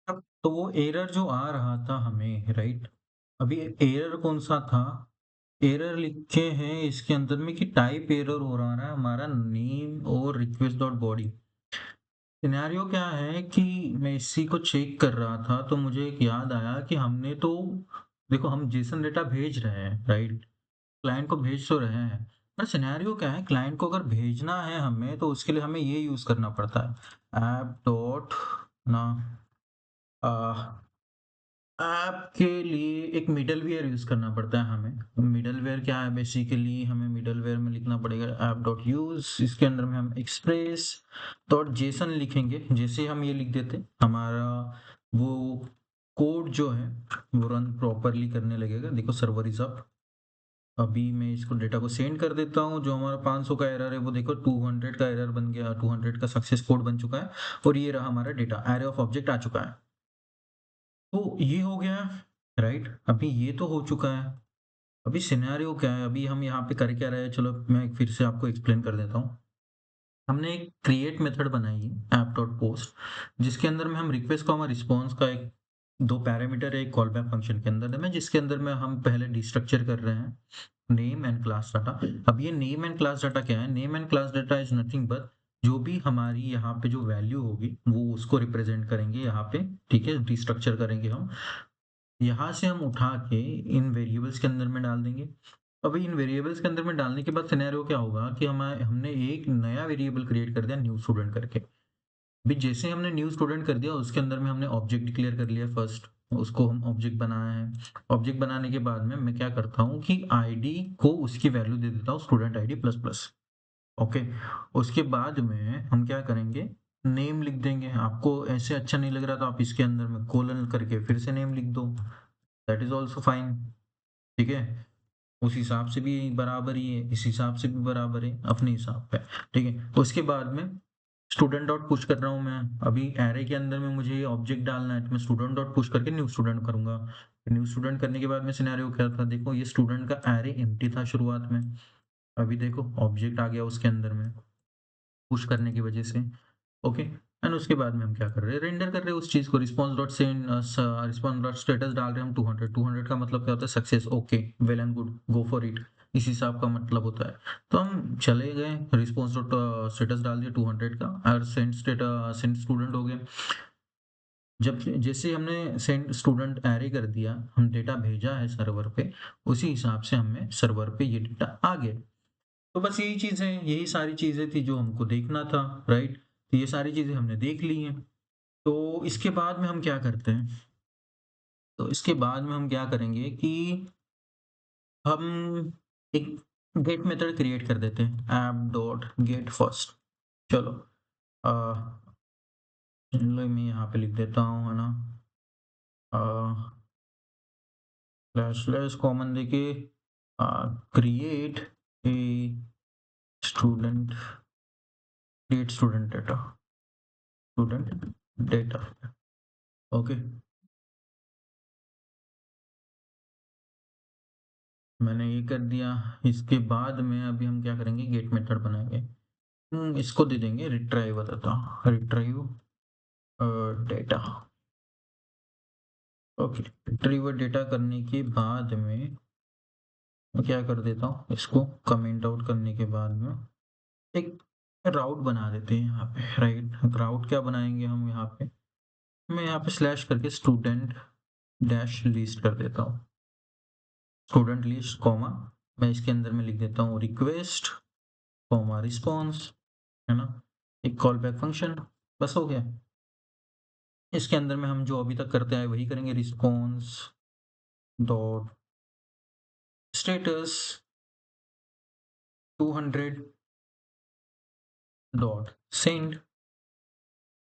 अब तो वो एरर जो आ रहा था हमें, राइट? अभी एरर कौन-सा था? एरर लिखे हैं इसके अंदर में कि टाइप एरर हो रहा है हमारा नेम और रिक्वेस्ट डॉट बॉडी। सिनेरियो क्या है कि मैं इसी को चेक कर रहा था तो मुझे एक याद आया कि हमने तो देखो हम जेसन डेटा भेज रहे हैं, राइट? क्लाइंट को भेज तो रहे हैं, पर सिनेरियो क्या है, क्लाइंट को अगर भेजना है हमें तो उसके लिए हमें ये यूज़ करना पड़ता है ऐप डॉट ना अ ऐप के लिए एक मिडलवेयर यूज़ करना पड़ता है हमें। मिडलवेयर क्या है, बेसिकली हमें मिडलवेयर में लिखना पड़ेगा ऐप डॉट यूज़, इसके अंदर में हम एक्सप्रेस डॉट जेसन लिखेंगे। जैसे हम ये लिख देते, हमारा वो कोड जो है वो रन प्रॉपर्ली करने लगेगा। देखो सर्वर इज़ अप। अभी मैं इसको डेटा को सेंड कर देता हूँ, जो हमारा 500 का एरर है वो देखो 200 का एरर बन गया, 200 का सक्सेस कोड बन चुका है और ये रहा हमारा डेटा, अरे ऑफ ऑब्जेक्ट आ चुका है। तो ये हो गया, राइट? अभी ये तो हो चुका है। अभी सिनेरियो क्या है, अभी हम यहाँ पे कर क्या रहे हैं, चलो मैं फिर से आपको एक्सप्लेन कर देता हूँ। हमने एक क्रिएट मेथड बनाई है ऐप डॉट पोस्ट, जिसके अंदर में हम रिक्वेस्ट कॉमा रिस्पॉन्स का एक 2 पैरामीटर है एक कॉल बैक फंक्शन के अंदर में, जिसके अंदर में हम पहले डिस्ट्रक्चर कर रहे हैं नेम एंड क्लास डाटा। अब ये नेम एंड क्लास डाटा क्या है? Name and class data is nothing but जो भी हमारी यहाँ पे जो वैल्यू होगी, वो उसको रिप्रेज़ेंट करेंगे यहाँ पे, ठीक है? डिस्ट्रक्चर करेंगे हम। यहाँ से हम उठा के इन वेरिएबल्स के अंदर में डाल देंगे। अभी इन वेरिएबल्स के अंदर में डालने के बाद सिनेरियो क्या होगा कि हमने एक नया वेरिएबल क्रिएट कर दिया न्यू स्टूडेंट करके। अभी जैसे हमने न्यू स्टूडेंट कर दिया उसके अंदर में हमने ऑब्जेक्ट डिक्लेयर कर लिया फर्स्ट, उसको हम ऑब्जेक्ट बनाया है। ऑब्जेक्ट बनाने के बाद में मैं क्या करता हूँ कि आईडी को उसकी वैल्यू दे देता हूँ student ID plus plus. Okay, उसके बाद में हम क्या करेंगे, नेम लिख देंगे। आपको ऐसे अच्छा नहीं लग रहा तो आप इसके अंदर में कोलन करके फिर से नेम लिख दो, दैट इज़ ऑल्सो फाइन, ठीक है? उस हिसाब से भी बराबर ही है, इस हिसाब से भी बराबर है, अपने हिसाब पे, ठीक है? उसके बाद में स्टूडेंट डॉट पुश कर रहा हूँ मैं, अभी एरे के अंदर में मुझे ये ऑब्जेक्ट डालना है, तो मैं स्टूडेंट डॉट पुश करके न्यू स्टूडेंट करूँगा। न्यू स्टूडेंट करने के बाद में सिनेरियो क्या था, देखो ये स्टूडेंट का एरे एम्प्टी था शुरुआत में, अभी देखो ऑब्जेक्ट आ गया उसके अंदर में, पुश करने की वजह से। ओके, एंड उसके बाद में हम क्या कर रहे हैं, रेंडर कर रहे हैं उस चीज़ को, response dot send response dot status डाल रहे हैं हम 200। 200 का मतलब क्या होता है, success, okay, well and good, go for it, इस हिसाब का मतलब होता है। तो हम चले गए, रिस्पॉन्स डॉट स्टेटस डाल दिया 200 का और सेंड स्टूडेंट हो गया। जब जैसे हमने सेंड स्टूडेंट एरे कर दिया, हम डेटा भेजा है सर्वर पे, उसी हिसाब से हमें सर्वर पे ये डेटा आ गया। तो बस यही चीज़ है, यही सारी चीज़ें थी जो हमको देखना था, राइट? तो ये सारी चीज़ें हमने देख ली हैं। तो इसके बाद में हम क्या करते हैं? तो इसके बाद में हम क्या करेंगे कि हम एक गेट मेथड क्रिएट कर देते हैं, ऐप डॉट गेट फर्स्ट। चलो अ, चलो मैं यहाँ पे लिख देता हूँ, है ना? अ, स्लैश स्लैश कॉमन देके create a student create student data, okay. मैंने ये कर दिया। इसके बाद में अभी हम क्या करेंगे, गेट मेथड बनाएँगे। इसको दे देंगे retrieve data, retrieve data, okay. Retrieve data करने के बाद में मैं क्या कर देता हूँ, इसको कमेंट आउट करने के बाद में एक राउट बना देते हैं यहाँ पे, राइट? राउट क्या बनाएँगे हम यहाँ पे, मैं यहाँ पे स्लैश करके स्टूडेंट डैश लिस्ट कर देता हूँ। स्टूडेंट लिस्ट कॉमा मैं इसके अंदर में लिख देता हूँ रिक्वेस्ट कॉमा रिस्पॉन्स, है ना? एक कॉल बैक फंक्शन, बस हो गया। इसके अंदर में हम जो अभी तक करते आए वही करेंगे, response dot status 200 dot send.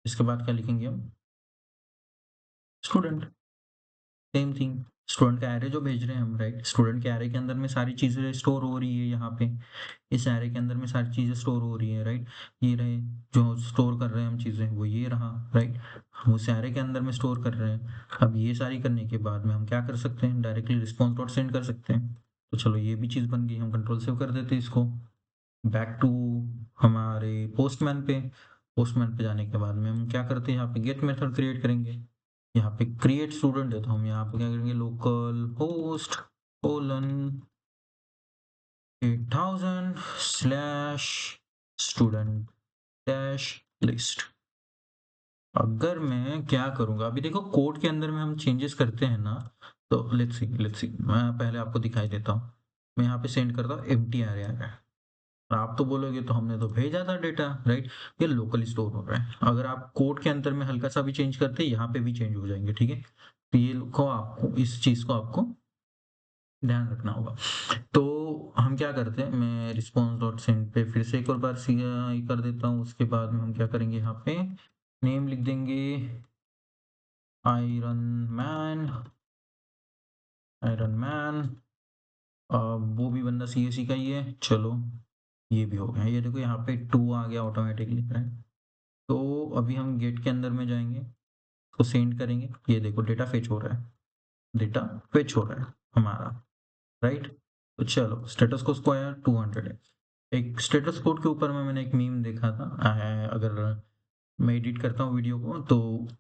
इसके बाद क्या लिखेंगे हम, स्टूडेंट, सेम थिंग, स्टूडेंट का एरे जो भेज रहे हैं हम, राइट? स्टूडेंट के एरे के अंदर में सारी चीज़ें स्टोर हो रही है यहाँ पे, इस एरे के अंदर में सारी चीज़ें स्टोर हो रही है, राइट? ये रहे जो स्टोर कर रहे हैं हम चीज़ें, वो ये रहा, राइट? हम उस एरे के अंदर में स्टोर कर रहे हैं। अब ये सारी करने के बाद में हम क्या कर सकते हैं, डायरेक्टली रिस्पॉन्स डॉट सेंड कर सकते हैं। तो चलो ये भी चीज़ बन गई, हम कंट्रोल सेव कर देते हैं इसको। बैक टू हमारे पोस्टमैन पे, पोस्टमैन पे जाने के बाद में हम क्या करते हैं, यहाँ पे गेट मेथड क्रिएट करेंगे। यहाँ पे क्रिएट स्टूडेंट है तो हम यहाँ पे क्या करेंगे, local host colon 8000 slash student dash list. अगर मैं क्या करूँगा, अभी देखो कोड के अंदर में हम चेंजेस करते हैं ना, तो लेट्स सी मैं पहले आपको दिखाई देता हूँ। मैं यहाँ पे सेंड करता हूँ एम्प्टी एरे आ रहा है। और आप तो बोलोगे तो हमने तो भेजा था डेटा, राइट? ये लोकल स्टोर हो रहा है। अगर आप कोड के अंदर में हल्का सा भी चेंज करते हैं, यहाँ पे भी चेंज हो जाएंगे, ठीक है? तो ये को आपको इस चीज़ को आपको ध्यान रखना होगा। तो हम क्या करते हैं, मैं रिस्पॉन्स डॉट सेंड पे फिर से एक और बार कर देता हूँ। उसके बाद में हम क्या करेंगे, यहाँ पे नेम लिख देंगे आयरन मैन। आयरन मैन वो भी बंदा सीएससी का ही है। चलो ये भी हो गया। ये देखो यहाँ पे 2 आ गया ऑटोमेटिकली, राइट? तो अभी हम गेट के अंदर में जाएंगे, उसको सेंड करेंगे। ये देखो डेटा फेच हो रहा है, डेटा फेच हो रहा है हमारा, राइट? तो चलो स्टेटस को स्क्वायर 200 है। एक स्टेटस कोड के ऊपर में मैंने एक मीम देखा था। अगर मैं एडिट करता हूँ वीडियो को तो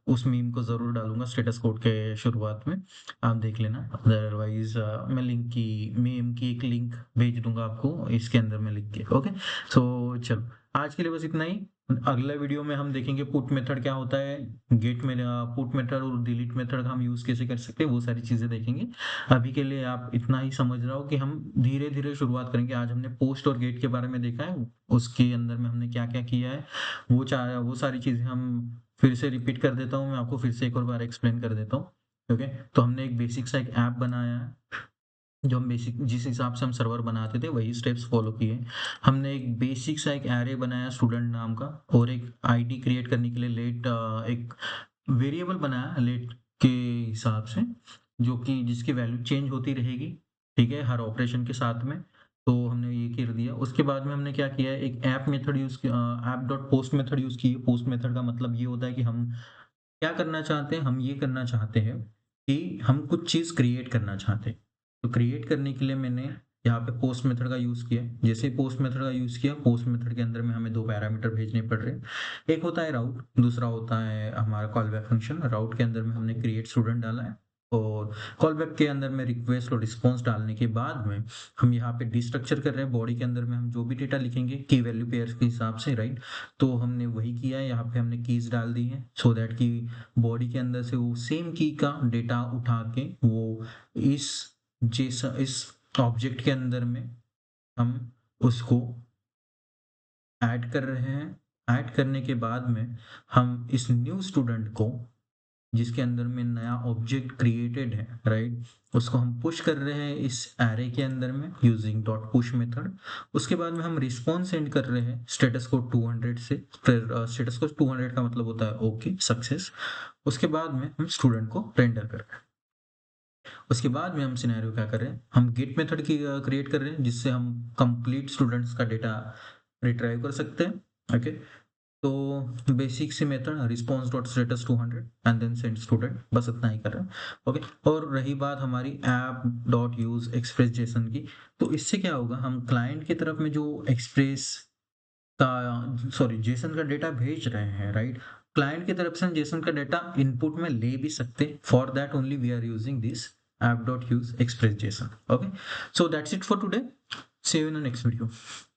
उस मीम को ज़रूर डालूंगा स्टेटस कोड के शुरुआत में, आप देख लेना। अदरवाइज मैं लिंक की मीम की एक लिंक भेज दूंगा आपको इसके अंदर में लिख के। ओके, सो चलो आज के लिए बस इतना ही। अगला वीडियो में हम देखेंगे पुट मेथड क्या होता है, गेट में पुट मेथड और डिलीट मेथड हम यूज कैसे कर सकते हैं, वो सारी चीजें देखेंगे। अभी के लिए आप इतना ही समझ रहा हो कि हम धीरे धीरे शुरुआत करेंगे। आज हमने पोस्ट और गेट के बारे में देखा है, उसके अंदर में हमने क्या क्या किया है, वो सारी चीज़ें हम फिर से रिपीट कर देता हूँ, मैं आपको फिर से एक और बार एक्सप्लेन कर देता हूँ। ओके, तो हमने एक बेसिक सा एक ऐप बनाया है, जो हम बेसिक जिस हिसाब से हम सर्वर बनाते थे वही स्टेप्स फॉलो किए। हमने एक बेसिक सा एक एरे बनाया स्टूडेंट नाम का, और एक आईडी क्रिएट करने के लिए लेट एक वेरिएबल बनाया लेट के हिसाब से, जो कि जिसकी वैल्यू चेंज होती रहेगी, ठीक है, हर ऑपरेशन के साथ में। तो हमने ये कर दिया। उसके बाद में हमने क्या किया है, एक ऐप मेथड यूज किया, app dot post method use की। पोस्ट मेथड का मतलब ये होता है कि हम क्या करना चाहते हैं, हम ये करना चाहते हैं कि हम कुछ चीज़ क्रिएट करना चाहते हैं। तो क्रिएट करने के लिए मैंने यहाँ पे पोस्ट मेथड का यूज़ किया। जैसे ही पोस्ट मेथड का यूज़ किया, पोस्ट मेथड के अंदर में हमें 2 पैरामीटर भेजने पड़ रहे हैं। एक होता है राउट, दूसरा होता है हमारा कॉल बैक फंक्शन। राउट के अंदर में हमने क्रिएट स्टूडेंट डाला है, और कॉल बैक के अंदर में रिक्वेस्ट और रिस्पॉन्स डालने के बाद में हम यहाँ पे डिस्ट्रक्चर कर रहे हैं। बॉडी के अंदर में हम जो भी डेटा लिखेंगे की वैल्यू पेयर्स के हिसाब से, राइट? तो हमने वही किया है, यहाँ पे हमने कीज डाल दी है, सो दैट कि बॉडी के अंदर से वो सेम की का डेटा उठा के वो इस इस ऑब्जेक्ट के अंदर में हम उसको ऐड कर रहे हैं। ऐड करने के बाद में हम इस न्यू स्टूडेंट को, जिसके अंदर में नया ऑब्जेक्ट क्रिएटेड है, राइट, उसको हम पुश कर रहे हैं इस एरे के अंदर में यूजिंग डॉट पुश मेथड। उसके बाद में हम रिस्पॉन्स सेंड कर रहे हैं स्टेटस को 200 से। फिर स्टेटस को 200 का मतलब होता है ओके सक्सेस। उसके बाद में हम स्टूडेंट को रेंडर कर रहे हैं। उसके बाद में हम सिनेरियो क्या कर रहे हैं, हम गेट मेथड की क्रिएट कर रहे हैं, जिससे हम कंप्लीट स्टूडेंट्स का डेटा रिट्राइव कर सकते हैं। ओके, तो basic see method response dot status 200 and then send student, बस इतना ही कर रहे हैं। ओके, और रही बात हमारी app dot use express Jason की, तो इससे क्या होगा, हम क्लाइंट की तरफ में जो एक्सप्रेस का सॉरी जेसन का डेटा भेज रहे हैं, राइट, क्लाइंट की तरफ से हम जेसन का डेटा इनपुट में ले भी सकते। For that only we are using this app dot use express JSON. Okay, so that's it for today, see you in the next video.